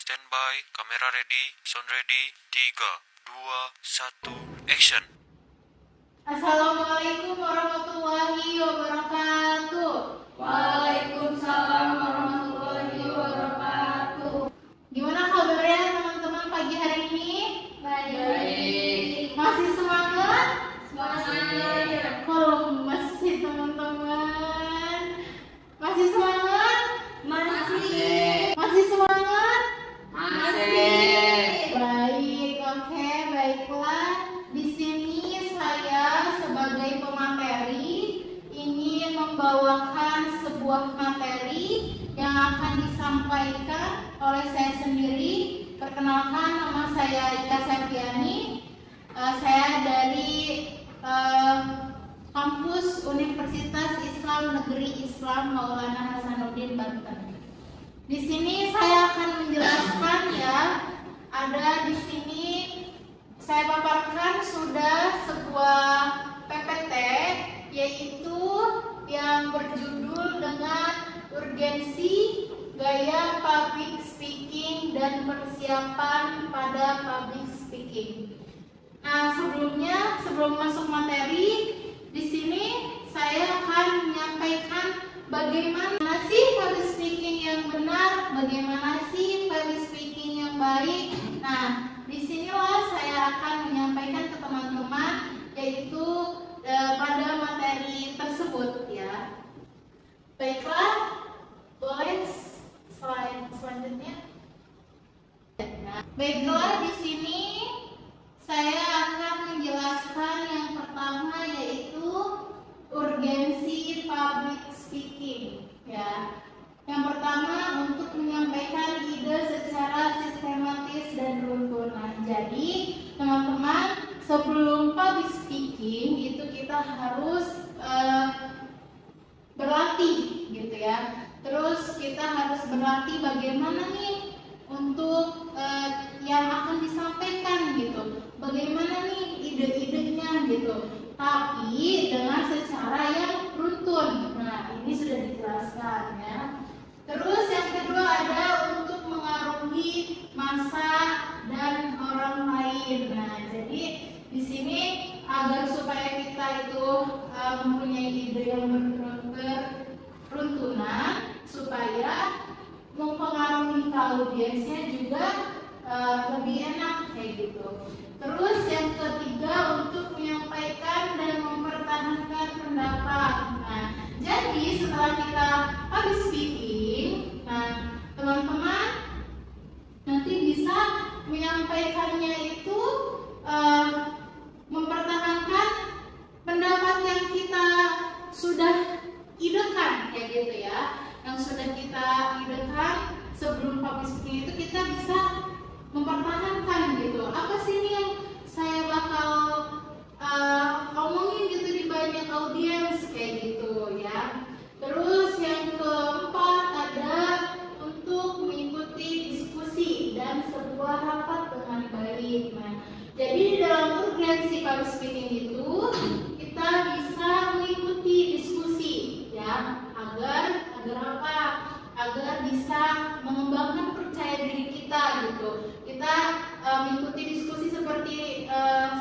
Standby, kamera ready, sound ready, 3, 2, 1, action. Assalamualaikum warahmatullahi wabarakatuh. Waalaikumsalam warahmatullahi wabarakatuh. Gimana kabarnya teman-teman pagi hari ini? Baik. Masih semangat? Semangat. Kalau masih teman-teman masih semangat? Masih semangat? Baik, oke, baiklah. Di sini saya sebagai pemateri ingin membawakan sebuah materi yang akan disampaikan oleh saya sendiri. Perkenalkan, nama saya Ika Septiani. Saya dari kampus Universitas Islam Negeri Islam Maulana Hasanuddin Banten. Di sini saya akan menjelaskan ya. Ada di sini saya paparkan sudah sebuah PPT, yaitu yang berjudul dengan urgensi gaya public speaking dan persiapan pada public speaking. Nah, sebelum masuk materi, di sini saya akan menyampaikan bagaimana sih public speaking yang benar, bagaimana sih public speaking yang baik. Nah, disinilah saya akan menyampaikan ke teman-teman, yaitu pada materi tersebut ya. Baiklah, boleh slide selanjutnya. Nah, baiklah, di sini saya akan menjelaskan yang pertama, yaitu urgensi public speaking ya. Yang pertama, untuk menyampaikan ide secara sistematis dan runtun. Nah, jadi teman-teman, sebelum public speaking itu kita harus berlatih gitu ya. Terus kita harus berlatih bagaimana nih untuk yang akan disampaikan gitu. Bagaimana nih ide-idenya gitu. Tapi dengan secara yang runtun. Nah, ini sudah dijelaskan ya. Terus yang kedua ada untuk mengarungi masa dan orang lain. Nah, jadi di sini agar supaya kita itu mempunyai ide yang beruntunan, supaya mempengaruhi ke audiensnya juga lebih enak kayak gitu. Terus yang ketiga untuk menyampaikan dan mempertahankan pendapat. Nah, jadi setelah kita public speaking, nah teman-teman nanti bisa menyampaikannya itu mempertahankan pendapat yang kita sudah idekan kayak gitu ya. Yang sudah kita idekan sebelum public speaking itu kita bisa mempertahankan gitu. Apa sih ini yang saya bakal omongin gitu di banyak audiens kayak gitu ya. Terus yang keempat ada untuk mengikuti diskusi dan sebuah rapat dengan baik. Nah, jadi di dalam urgensi public speaking itu kita bisa mengikuti diskusi ya, agar apa? Agar bisa mengembangkan percaya diri kita gitu. Kita mengikuti diskusi seperti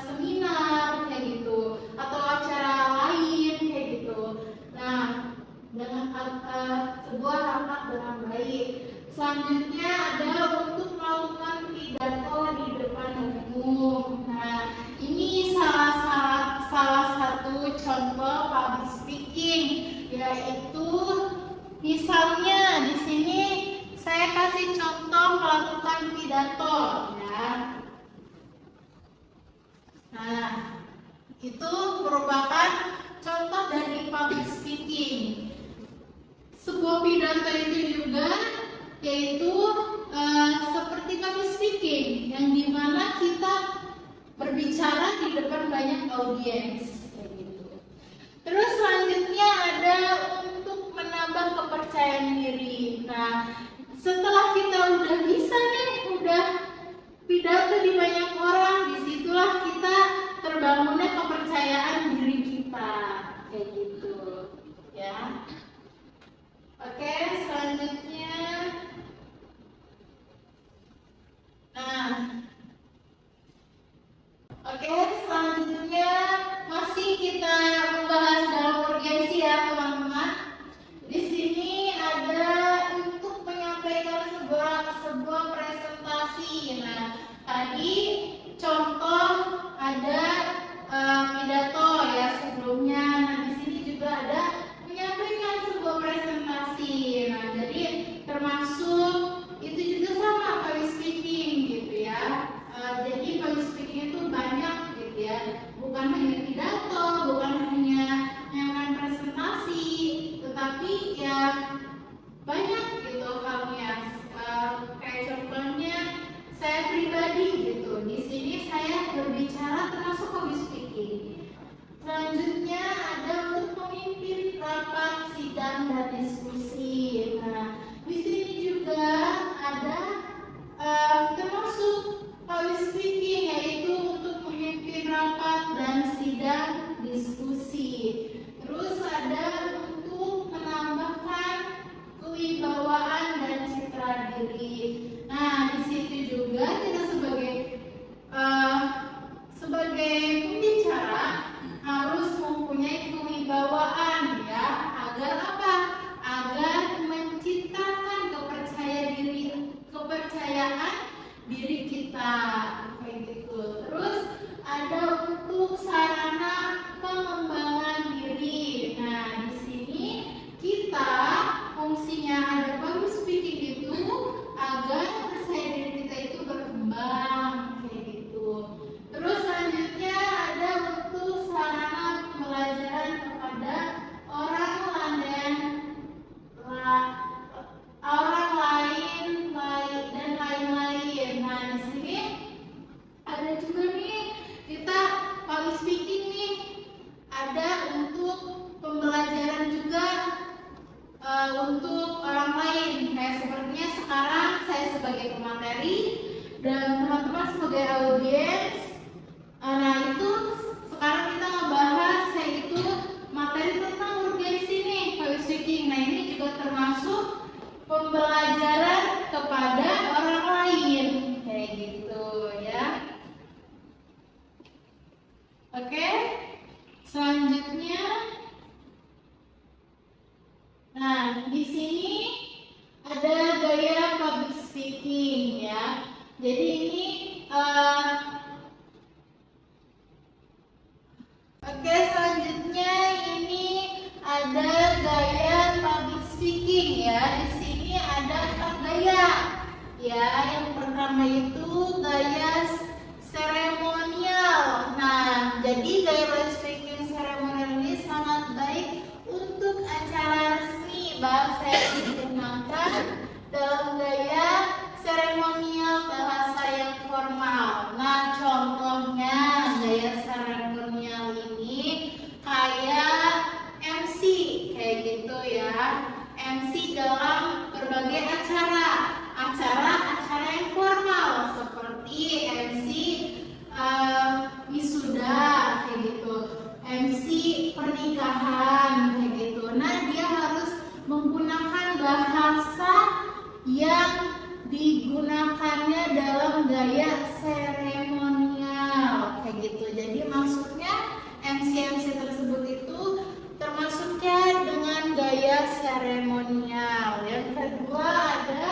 seminar kayak gitu atau acara lain kayak gitu. Nah, dengan sebuah rapat dengan baik. Selanjutnya ada untuk melakukan pidato di depan umum. Nah, ini salah satu contoh public speaking, yaitu misalnya di sini saya kasih contoh melakukan pidato ya. Nah, itu merupakan contoh dari public speaking. Sebuah pidato itu juga yaitu seperti public speaking, yang dimana kita berbicara di depan banyak audiens kayak gitu. Terus selanjutnya ada untuk menambah kepercayaan diri. Nah, setelah kita udah bisa nih, udah pidato di banyak orang, disitulah kita terbangunnya kepercayaan diri kita kayak gitu ya. Oke, selanjutnya saya pribadi gitu. Di sini saya berbicara termasuk public speaking. Selanjutnya ada untuk memimpin rapat sidang dan diskusi. Nah, di sini juga ada termasuk public speaking, yaitu untuk memimpin rapat dan sidang diskusi. Terus ada untuk menambahkan kewibawaan dan citra diri. Nah, di situ juga kita sebagai pembicara harus mempunyai kewibawaan, ya, agar apa? Agar menciptakan kepercayaan diri kita, kayak gitu. Terus ada untuk sarana pengembangan diri. Nah, di sini kita fungsinya ada public speaking itu agar percaya diri kita itu berkembang, kayak gitu. Terus selanjutnya ada untuk sarana pembelajaran kepada orang lain dan lain-lain. Nah, di sini ada juga nih kita public speaking nih, ada untuk pembelajaran juga untuk orang lain. Kayak sepertinya sekarang saya sebagai pemateri dan teman-teman sebagai audiens. Nah, itu sekarang kita ngebahas yaitu materi tentang urgensi nih, public speaking. Nah, ini juga termasuk pembelajaran kepada orang lain, kayak gitu ya. Oke, selanjutnya, nah di sini ada gaya public speaking, ya. Jadi ini oke, selanjutnya ini ada gaya public speaking, ya. Di sini ada 4 gaya, ya. Yang pertama itu gaya seremonial. Nah, jadi gaya public speaking seremonial ini sangat baik untuk acara resmi, bahasa yang digunakan dalam gaya seremonial bahasa yang formal. Nah, contohnya gaya seremonial ini kayak MC, kayak gitu ya. MC dalam berbagai acara yang formal seperti MC wisuda, kayak gitu, MC pernikahan, kayak gitu. Nah, dia harus menggunakan bahasa yang digunakannya dalam gaya seremonial, kayak gitu. Jadi maksudnya MC tersebut itu termasuknya dengan gaya seremonial. Yang kedua ada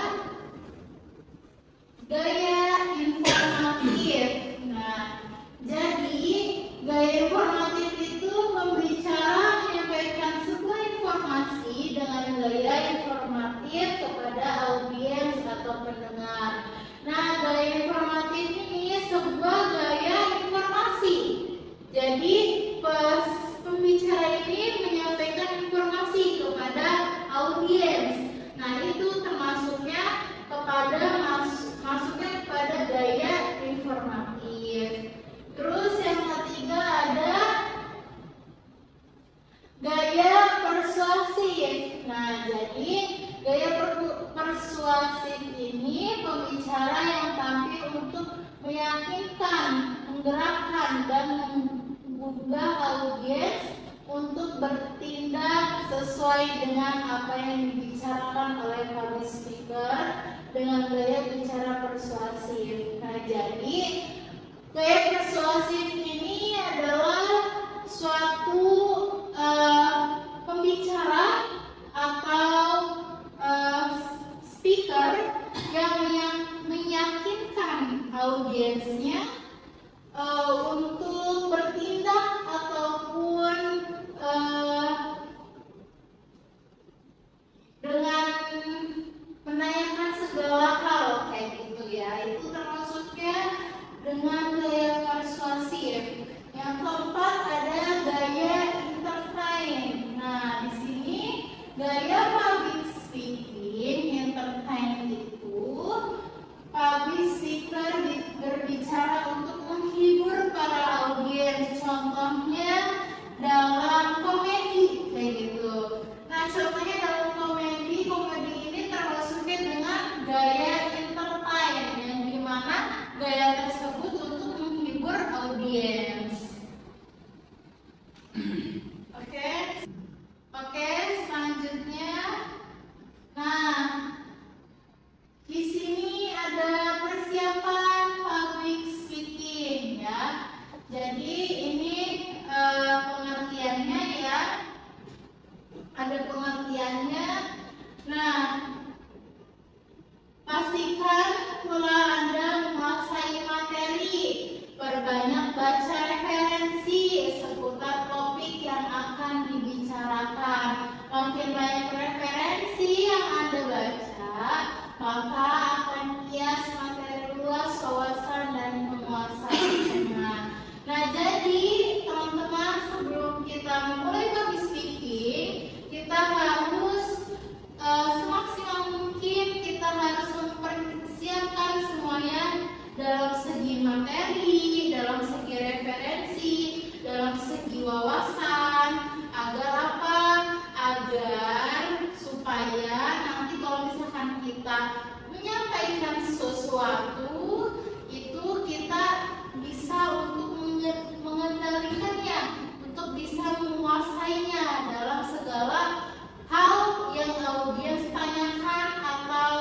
gaya informatif. Nah, jadi gaya informatif itu menyampaikan sebuah informasi dengan gaya informatif kepada audiens atau pendengar. Nah, gaya informatif ini sebuah gaya informasi. Jadi pembicara ini menyampaikan informasi kepada audiens. Nah, itu termasuknya kepada gaya informatif. Terus yang ketiga ada gaya persuasif. Nah, jadi gaya persuasif ini pembicara yang tampil untuk meyakinkan, menggerakkan, dan menggugah audiens untuk bertindak sesuai dengan apa yang dibicarakan oleh public speaker dengan gaya bicara persuasif. Nah, jadi gaya persuasif ini adalah suatu pembicara atau speaker yang meyakinkan audiensnya untuk bertindak ataupun dengan menanyakan segala hal, kayak gitu ya. Itu termasuknya dengan gaya persuasif. Yang keempat ada gaya entertain. Nah, di sini gaya public speaking entertain itu public speaker gaya entertain, yang dimana gaya tersebut untuk menghibur audiens. Oke, selanjutnya. Nah, di sini ada persiapan public speaking ya. Jadi ini pengertiannya ya. Ada pengertiannya. Nah, pastikan pula Anda menguasai materi. Perbanyak baca referensi seputar topik yang akan dibicarakan. Makin banyak referensi yang Anda baca, maka akan kias materi luas, wawasan, dan menguasainya. Nah, jadi teman-teman, sebelum kita memulai public speaking, kita harus semaksimal mungkin kita harus mempersiapkan semuanya dalam segi materi, dalam segi referensi, dalam segi wawasan, agar apa? Agar supaya nanti kalau misalkan kita menyampaikan sesuatu itu kita bisa untuk mengendalikannya, untuk bisa menguasainya dalam segala hal yang audiens tanyakan atau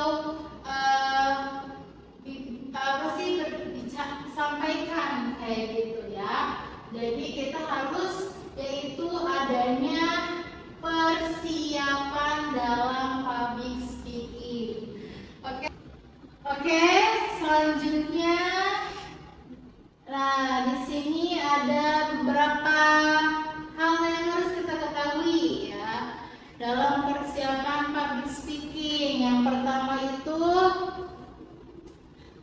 sampaikan kayak gitu ya. Jadi kita harus yaitu adanya persiapan dalam public speaking. Oke, selanjutnya. Nah, di sini ada beberapa hal yang harus kita ketahui ya dalam persiapan public speaking. Yang pertama itu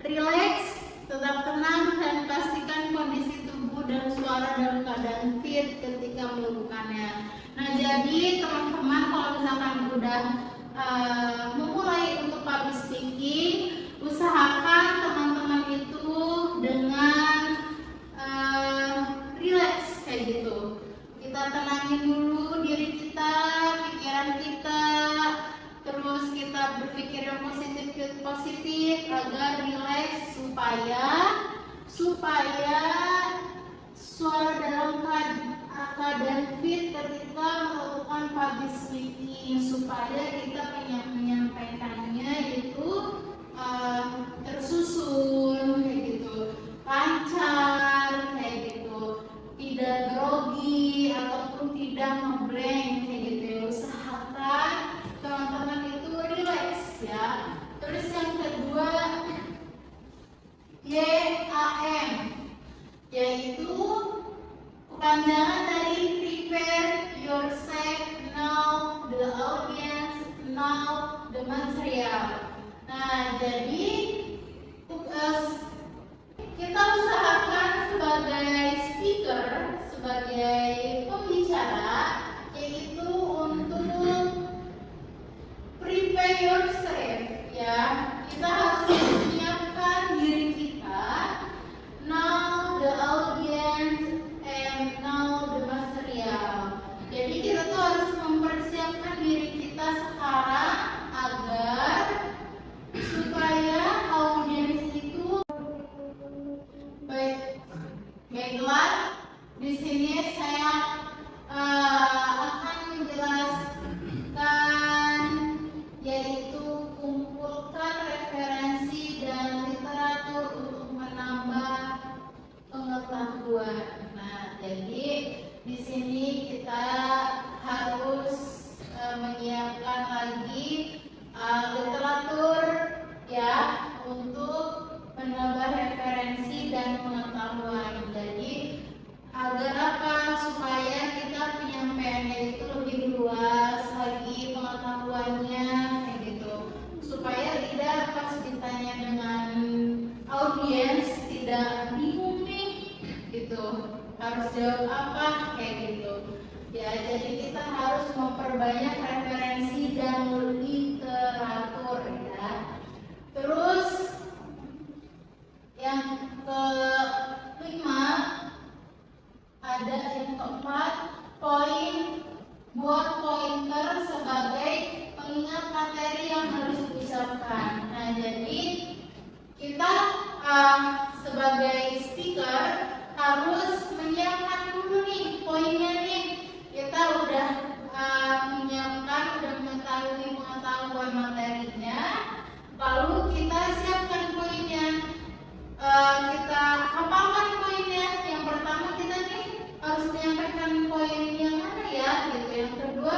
relax, tetap tenang, dan pastikan kondisi tubuh dan suara dalam keadaan fit ketika melakukannya. Nah, jadi teman-teman kalau misalkan udah memulai untuk public speaking, usahakan teman-teman itu dengan relax kayak gitu. Kita tenangin dulu diri kita, pikiran kita, terus kita berpikir yang positif agar relax supaya suara dalam keadaan fit ketika melakukan public speaking, supaya kita menyampaikannya itu tersusun kayak gitu, lancar kayak gitu, tidak grogi ataupun tidak ngeblank kayak gitu ya. Usahakan teman-teman itu relax ya. Terus yang kedua, YAM, yaitu kepanjangan dari prepare yourself, know the audience, know the material. Nah, jadi kita usahakan sebagai speaker, sebagai pembicara, yaitu untuk prepare yourself ya. Kita harus menyiapkan diri kita, know the audience and know the material. Jadi kita tuh harus mempersiapkan diri kita sekarang agar supaya audiens itu baiklah. Di sini saya akan menjelaskan yaitu kumpulkan referensi dan literatur untuk menambah pengetahuan. Nah, jadi di sini kita harus menyiapkan lagi literatur ya untuk menambah referensi dan pengetahuan. Jadi agar apa? Supaya kita penyampaiannya itu lebih luas lagi pengetahuannya kayak gitu. Supaya tidak pas ditanya dengan audiens tidak bingung nih gitu. Harus jawab apa kayak gitu. Ya, jadi kita harus memperbanyak referensi dan literatur ya. Terus yang kelima, ada yang keempat, buat pointer sebagai pengingat materi yang harus diucapkan. Nah, jadi kita sebagai speaker harus menyiapkan dulu nih poinnya nih. Kita udah menyiapkan, udah mengetahui pengetahuan materinya, lalu kita siapkan poinnya. Kita hafalkan poinnya. Yang pertama kita nih harus menyampaikan poin yang mana ya, gitu. Yang kedua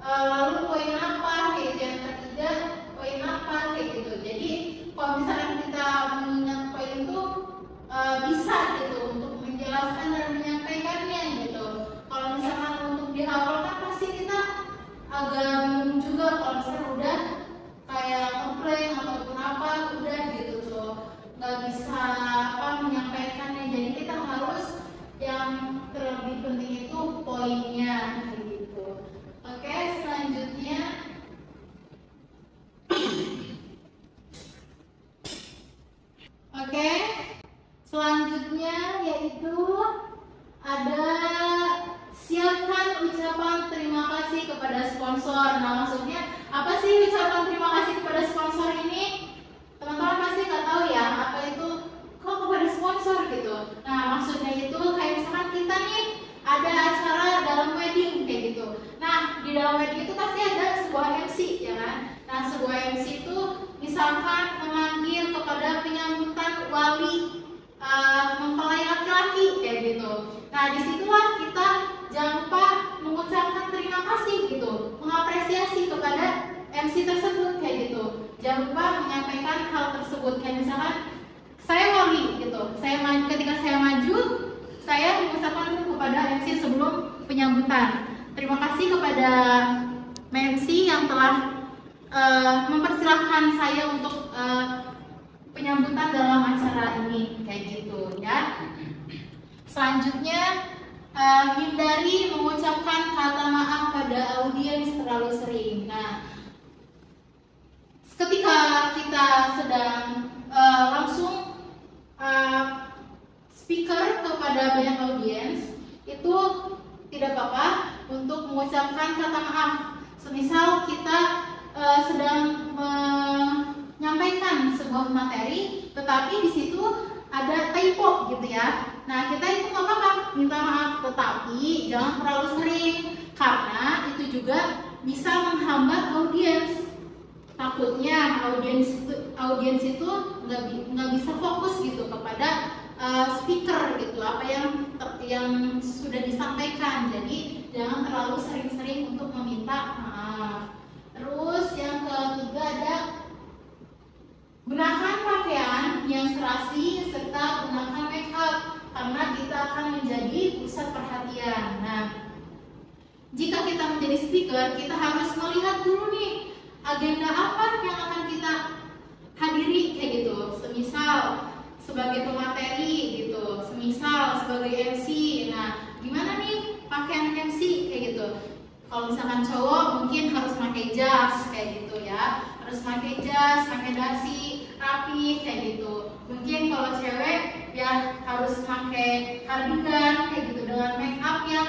lalu poin apa, gitu. Yang ketiga poin apa, kayak gitu. Jadi kalau misalkan kita mengingat poin itu bisa gitu untuk menjelaskan dan menyampaikannya gitu. Kalau misalkan untuk dihafalkan pasti kita agak bingung juga kalau misalkan udah kayak ngeplay ataupun apa udah gitu tuh nggak bisa menyampaikannya. Jadi kita harus yang terlebih penting itu poinnya gitu. Oke, selanjutnya yaitu ada siapkan ucapan terima kasih kepada sponsor. Nah, maksudnya apa sih ucapan terima kasih kepada sponsor ini? Teman-teman pasti nggak tahu ya apa itu kok kepada sponsor gitu. Nah, maksudnya itu kayak misalkan kita nih ada acara dalam wedding kayak gitu. Nah, di dalam wedding itu pasti ada sebuah MC ya kan. Nah, sebuah MC itu misalkan memanggil kepada penyambutan wali mempelai laki-laki kayak gitu. Nah, disitulah kita jangan lupa mengucapkan terima kasih gitu, mengapresiasi kepada MC tersebut kayak gitu. Jangan lupa menyampaikan hal tersebut kayak misalkan saya wali gitu. Ketika saya maju, saya mengucapkan kepada MC sebelum penyambutan. Terima kasih kepada MC yang telah mempersilahkan saya untuk penyambutan dalam acara ini kayak gitu ya. Selanjutnya hindari mengucapkan kata maaf pada audiens terlalu sering. Nah, ketika kita sedang langsung speaker kepada banyak audiens, itu tidak apa-apa untuk mengucapkan kata maaf. Semisal kita sedang menyampaikan sebuah materi, tetapi di situ ada typo gitu ya. Nah, kita itu nggak apa-apa minta maaf, tetapi jangan terlalu sering karena itu juga bisa menghambat audiens. Takutnya audiens itu nggak bisa fokus gitu kepada speaker gitu, apa yang sudah disampaikan. Jadi jangan terlalu sering-sering untuk meminta maaf. Terus yang ketiga ada gunakan pakaian yang serasi serta gunakan make up karena kita akan menjadi pusat perhatian. Nah, jika kita menjadi speaker, kita harus melihat dulu nih agenda apa yang akan kita hadiri kayak gitu. Semisal sebagai pemateri gitu, semisal sebagai MC. Nah, gimana nih pakaian MC kayak gitu? Kalau misalkan cowok mungkin harus pakai jas kayak gitu ya, harus pakai jas, pakai dasi, rapi kayak gitu. Mungkin kalau cewek ya harus pakai cardigan kayak gitu dengan make up yang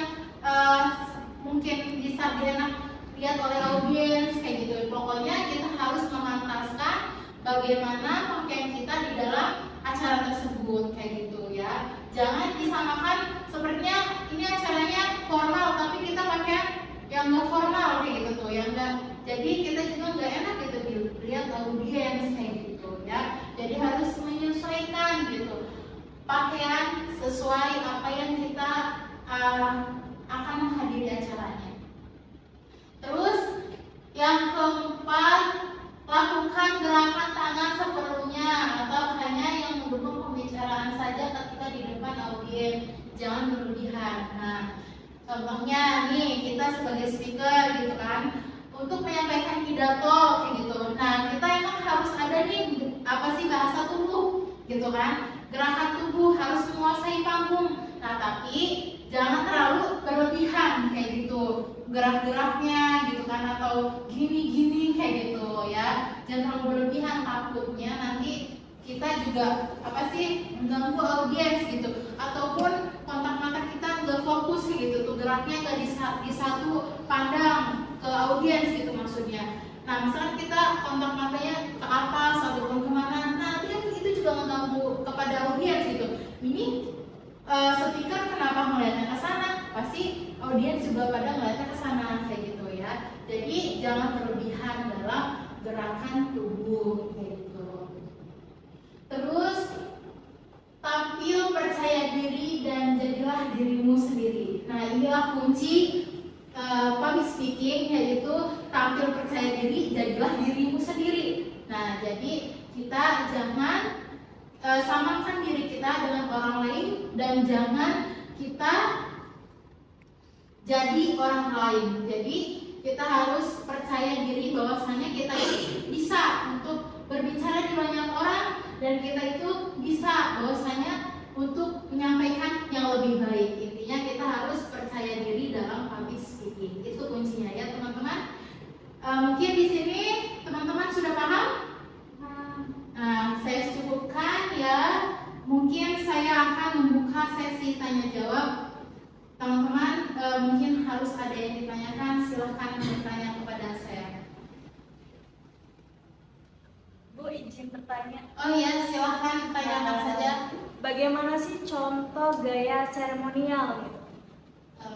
mungkin bisa dilihat oleh audiens kayak gitu. Pokoknya kita harus memantaskan bagaimana pakaian kita di dalam acara tersebut kayak gitu ya. Jangan disamakan sepertinya ini acaranya formal tapi kita pakai yang nggak formal kayak gitu tuh, yang nggak, jadi kita juga nggak enak gitu dilihat audiens kayak gitu ya. Jadi harus menyesuaikan gitu pakaian sesuai apa yang kita akan menghadiri acaranya. Terus yang keempat, lakukan gerakan tangan seperlunya atau hanya yang mendukung pembicaraan saja ketika di depan audiens, jangan berlebihan. Nah, contohnya nih kita sebagai speaker gitu kan, untuk menyampaikan pidato kayak gitu. Nah, kita emang harus ada nih apa sih bahasa tubuh gitu kan, gerakan tubuh harus menguasai panggung. Nah, tapi jangan terlalu berlebihan kayak gitu gerak-geraknya gitu kan, atau gini-gini kayak gitu ya. Jangan terlalu berlebihan, takutnya nanti kita juga apa sih mengganggu audiens gitu, ataupun kontak mata kita nggak fokus gitu tuh, geraknya nggak di satu pandang ke audiens gitu maksudnya. Nah, misalkan kita kontak matanya ke atas ataupun kemana, nah itu juga mengganggu kepada audiens gitu. Ini speaker kenapa melihatnya ke sana? Pasti audiens juga pada melihatnya ke sana kayak gitu ya. Jadi jangan berlebihan dalam gerakan tubuh kayak gitu. Terus tampil percaya diri dan jadilah dirimu sendiri. Nah, inilah kunci public speaking, yaitu tampil percaya diri, jadilah dirimu sendiri. Nah, jadi kita jangan samakan diri kita dengan orang lain dan jangan kita jadi orang lain. Jadi kita harus percaya diri bahwasanya kita bisa untuk berbicara di banyak orang dan kita itu bisa bahwasanya untuk menyampaikan yang lebih baik. Intinya kita harus percaya diri dalam public speaking. Itu kuncinya ya teman-teman. Mungkin di sini teman-teman sudah paham? Nah, saya cukupkan ya. Mungkin saya akan membuka sesi tanya jawab. Teman-teman mungkin harus ada yang ditanyakan, silahkan bertanya kepada saya. Bu, izin bertanya. Oh iya, silahkan tanyakan saja. Bagaimana sih contoh gaya seremonial gitu?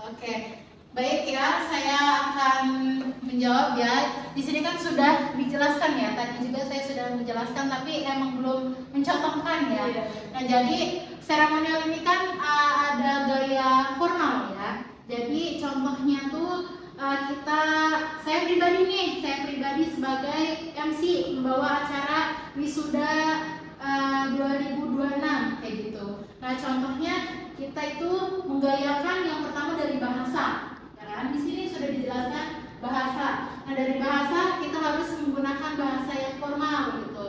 Oke, baik ya, saya akan menjawab ya. Di sini kan sudah dijelaskan ya, tadi juga saya sudah menjelaskan, tapi emang belum mencontohkan ya. Nah, jadi seremonial ini kan ada gaya formal ya. Jadi contohnya tuh saya pribadi sebagai MC membawa acara wisuda 2026 kayak gitu. Nah, contohnya kita itu menggayakan yang pertama dari bahasa. Ya kan? Di sini sudah dijelaskan bahasa. Nah, dari bahasa kita harus menggunakan bahasa yang formal gitu.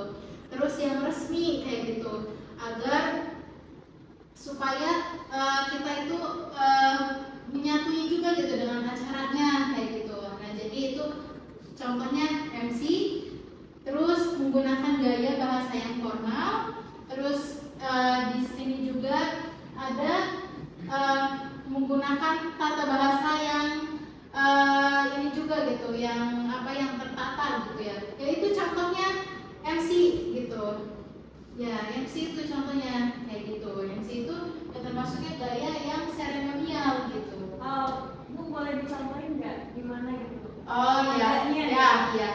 Terus yang resmi kayak gitu. Agar supaya kita itu menyatui juga gitu dengan acaranya kayak gitu. Nah, jadi itu contohnya MC. Terus menggunakan gaya bahasa yang formal. Terus di sini juga ada menggunakan tata bahasa yang ini juga gitu, yang tertata gitu ya. Yaitu contohnya MC gitu. Ya, MC itu contohnya kayak gitu. MC itu termasuknya gaya yang seremonial gitu. Bu, boleh dicontohin nggak gimana gitu? Oh iya, ya.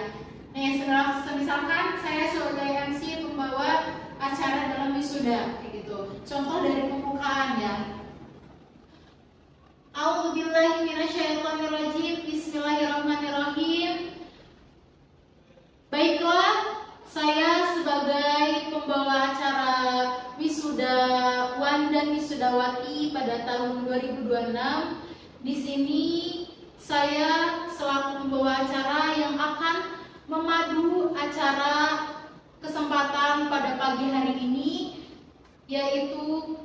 Nih, misalkan saya sebagai MC pembawa acara dalam wisuda kayak gitu. Contoh dari pembukaan ya. A'udzubillahi minasyaitonirrajim. Bismillahirrahmanirrahim. Baiklah, saya sebagai pembawa acara wisudawan dan wisudawati pada tahun 2026, di sini saya selaku pembawa acara yang akan memadu acara kesempatan pada pagi hari ini, yaitu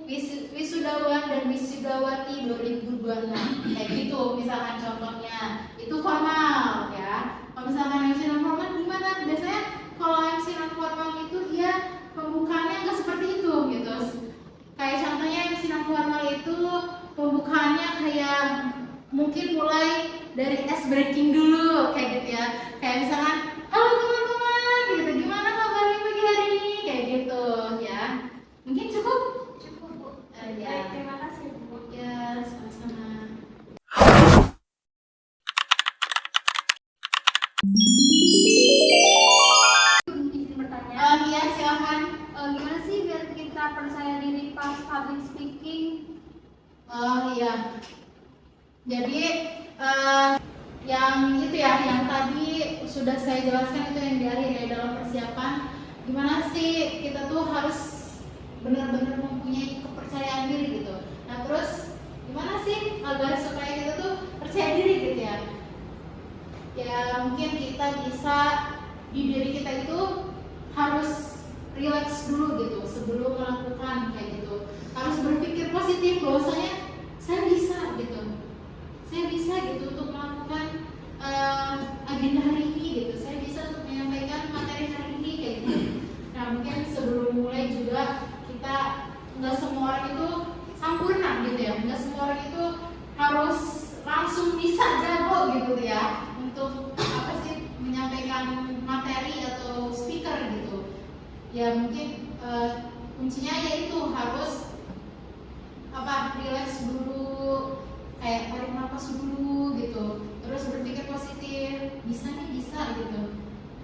wisudawan dan wisudawati 2026 kayak gitu. Misalkan contohnya itu formal ya. Kalau misalkan MC non formal gimana? Biasanya kalau MC non formal itu dia pembukaannya nggak seperti itu gitu. Kayak contohnya MC non formal itu pembukaannya kayak mungkin mulai dari ice breaking dulu kayak gitu ya. Kayak misalkan, halo teman-teman gitu, gimana kabarnya pagi hari ini kayak gitu ya. Mungkin cukup Bu. Ya. Terima kasih Bu. Ya, sama-sama. Izin bertanya. Iya, silakan. Gimana sih biar kita percaya diri pas public speaking? Oh iya. Jadi yang itu ya, yang tadi sudah saya jelaskan, itu yang di akhir ya, dalam persiapan. Gimana sih kita tuh harus benar-benar mempunyai kepercayaan diri gitu. Nah, terus gimana sih agar supaya kita tuh percaya diri gitu ya? Ya mungkin kita bisa di diri kita itu harus relax dulu gitu sebelum melakukan kayak gitu. Harus berpikir positif bahwasanya saya bisa gitu. Saya bisa gitu untuk melakukan agenda hari ini gitu. Saya bisa untuk menyampaikan materi hari ini kayak gitu. Nah, mungkin sebelum mulai juga kita, nggak semua orang itu sempurna gitu ya. Nggak semua orang itu harus langsung bisa jago gitu ya untuk menyampaikan ya mungkin kuncinya yaitu harus relax dulu, kayak tarik nafas dulu gitu, terus berpikir positif, bisa nih, bisa gitu,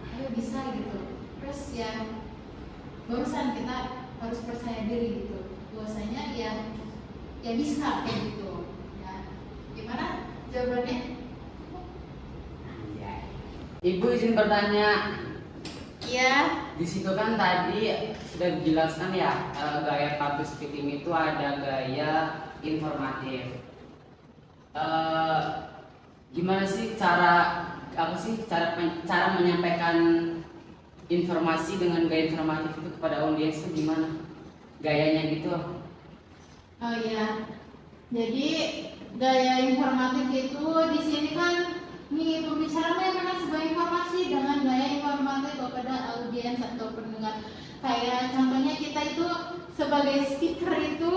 ayo bisa gitu. Terus ya barusan kita harus percaya diri gitu, bahwasanya ya bisa kayak gitu ya. Gimana jawabannya? Ibu izin bertanya. Iya. Di situ kan tadi sudah dijelaskan ya, gaya public speaking itu ada gaya informatif. Gimana sih cara menyampaikan informasi dengan gaya informatif itu kepada audiens itu gimana? Gayanya gitu. Oh iya. Jadi gaya informatif itu di sini kan nih pembicaranya kan sebuah informasi dengan gaya informatif kepada audiens atau pendengar. Kayak contohnya kita itu sebagai speaker itu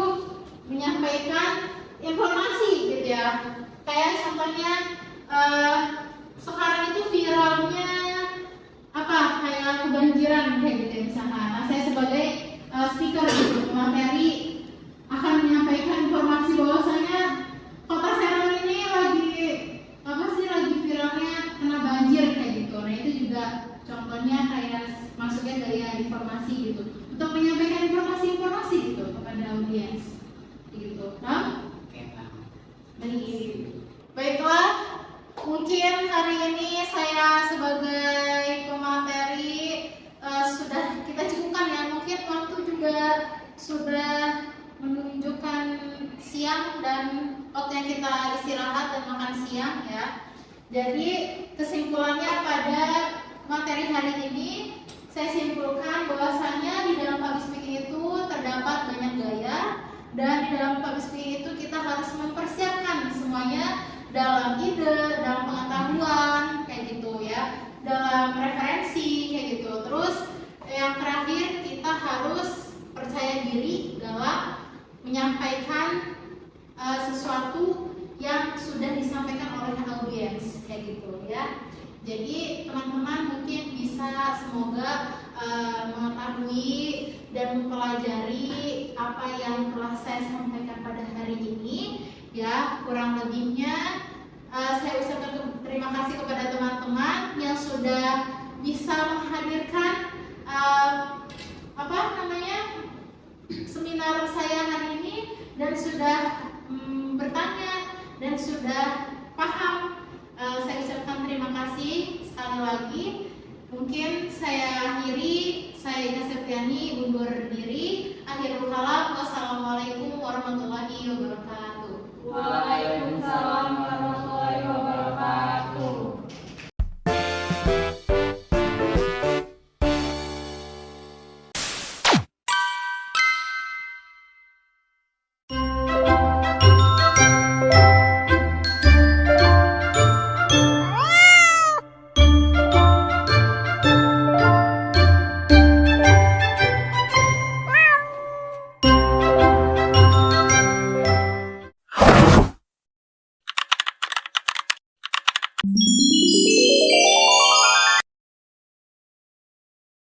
menyampaikan informasi gitu ya. Kayak contohnya sekarang itu viralnya kayak kebanjiran kayak gitu misalnya. Nah, saya sebagai speaker gitu, materi akan menyampaikan informasi bahwasanya kota Serang ini lagi viralnya kena banjir kayak gitu. Nah, itu juga contohnya kayak masuknya gaya informasi gitu, untuk menyampaikan informasi gitu kepada audiens gitu. Nah, baiklah, mungkin hari ini saya sebagai pemateri sudah kita cukupkan ya. Mungkin waktu juga sudah menunjukkan siang dan waktunya kita istirahat dan makan siang ya. Jadi kesimpulannya pada materi hari ini saya simpulkan bahwasanya di dalam public speaking itu terdapat banyak gaya, dan di dalam public speaking itu kita harus mempersiapkan semuanya dalam ide, dalam pengetahuan kayak gitu ya, dalam referensi kayak gitu. Terus yang terakhir kita harus percaya diri dalam menyampaikan sesuatu yang sudah disampaikan oleh audiens kayak gitu ya. Jadi teman-teman mungkin bisa semoga mengetahui dan mempelajari apa yang telah saya sampaikan pada hari ini ya. Kurang lebihnya saya ucapkan terima kasih kepada teman-teman yang sudah bisa menghadirkan seminar saya hari ini dan sudah bertanya dan sudah paham. Saya ucapkan terima kasih sekali lagi. Mungkin saya akhiri, saya Ika Septiani undur diri. Akhirul kalam, wassalamualaikum warahmatullahi wabarakatuh. Waalaikumsalam warahmatullahi wabarakatuh.